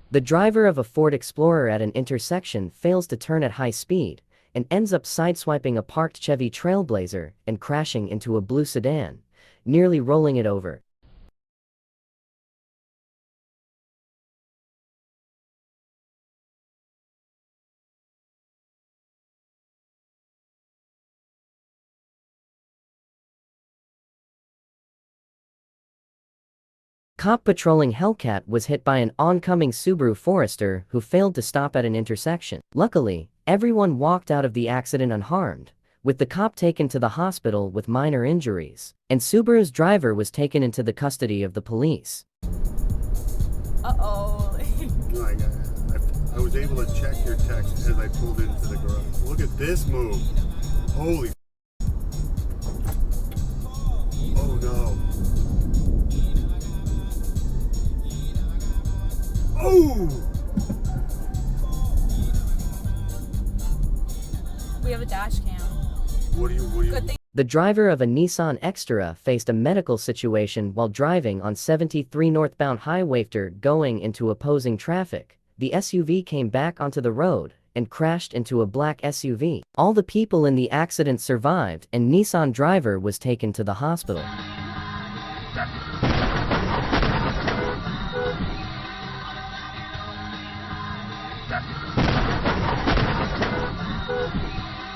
The driver of a Ford Explorer at an intersection fails to turn at high speed and ends up sideswiping a parked Chevy Trailblazer and crashing into a blue sedan, nearly rolling it over. Cop patrolling Hellcat was hit by an oncoming Subaru Forester who failed to stop at an intersection. Luckily, everyone walked out of the accident unharmed, with the cop taken to the hospital with minor injuries, and Subaru's driver was taken into the custody of the police. Uh-oh. I was able to check your text as I pulled into the garage. Look at this move. Holy. Oh no. Oh! We have a dash cam. What do you? Good thing. The driver of a Nissan Xterra faced a medical situation while driving on 73 northbound highway after going into opposing traffic. The SUV came back onto the road and crashed into a black SUV. All the people in the accident survived and Nissan driver was taken to the hospital.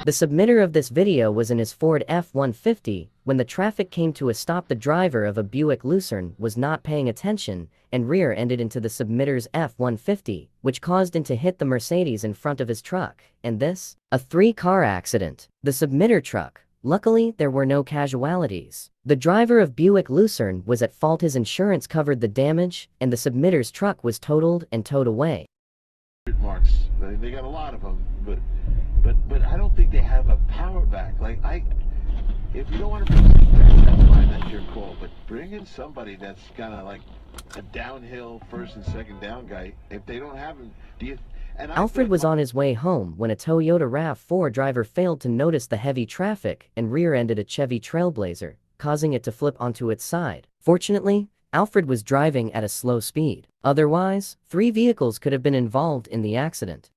The submitter of this video was in his Ford F-150. When the traffic came to a stop, the driver of a Buick Lucerne was not paying attention and rear-ended into the submitter's F-150, which caused him to hit the Mercedes in front of his truck, and this, a three-car accident. The submitter truck. Luckily, there were no casualties. The driver of Buick Lucerne was at fault. His insurance covered the damage, and the submitter's truck was totaled and towed away. Marks. They got a lot of them, but I don't think they have a power back. If you don't want to bring back, that's fine, that's your call. But bring in somebody that's kind of like a downhill first and second down guy. If they don't have him, Alfred was on his way home when a Toyota RAV4 driver failed to notice the heavy traffic and rear-ended a Chevy Trailblazer, causing it to flip onto its side. Fortunately, Alfred was driving at a slow speed. Otherwise, 3 vehicles could have been involved in the accident.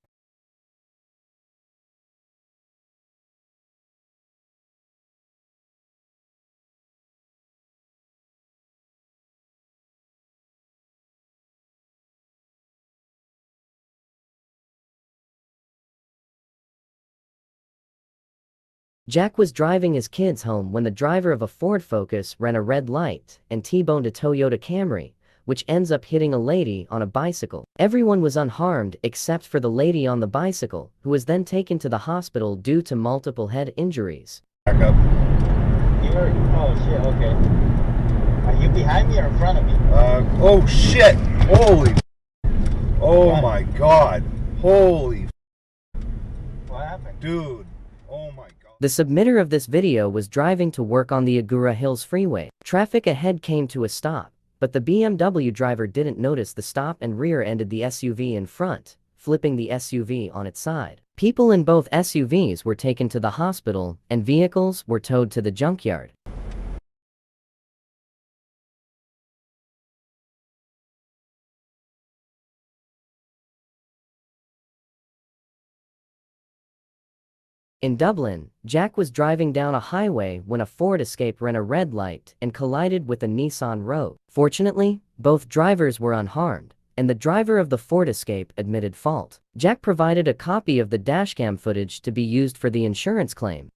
Jack was driving his kids home when the driver of a Ford Focus ran a red light and T-boned a Toyota Camry, which ends up hitting a lady on a bicycle. Everyone was unharmed except for the lady on the bicycle, who was then taken to the hospital due to multiple head injuries. Back up. Oh shit, okay. Are you behind me or in front of me? Oh shit! Holy. Oh my god. Holy. What happened? Dude. Oh my god. The submitter of this video was driving to work on the Agoura Hills Freeway. Traffic ahead came to a stop, but the BMW driver didn't notice the stop and rear-ended the SUV in front, flipping the SUV on its side. People in both SUVs were taken to the hospital, and vehicles were towed to the junkyard. In Dublin, Jack was driving down a highway when a Ford Escape ran a red light and collided with a Nissan Rogue. Fortunately, both drivers were unharmed, and the driver of the Ford Escape admitted fault. Jack provided a copy of the dashcam footage to be used for the insurance claim.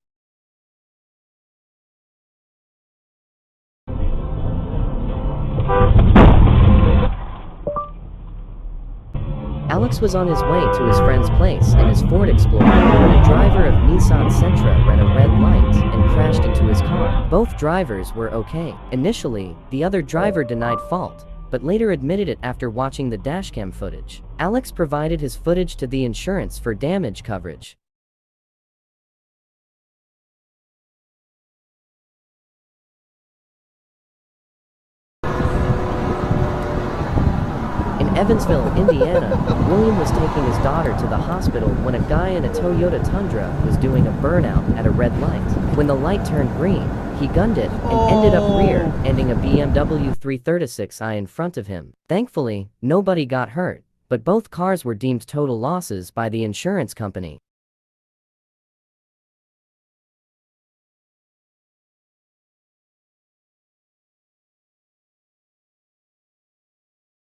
Alex was on his way to his friend's place in his Ford Explorer when a driver of Nissan Sentra ran a red light and crashed into his car. Both drivers were okay. Initially, the other driver denied fault, but later admitted it after watching the dashcam footage. Alex provided his footage to the insurance for damage coverage. Evansville, Indiana, William was taking his daughter to the hospital when a guy in a Toyota Tundra was doing a burnout at a red light. When the light turned green, he gunned it and ended up rear-ending a BMW 336i in front of him. Thankfully, nobody got hurt, but both cars were deemed total losses by the insurance company.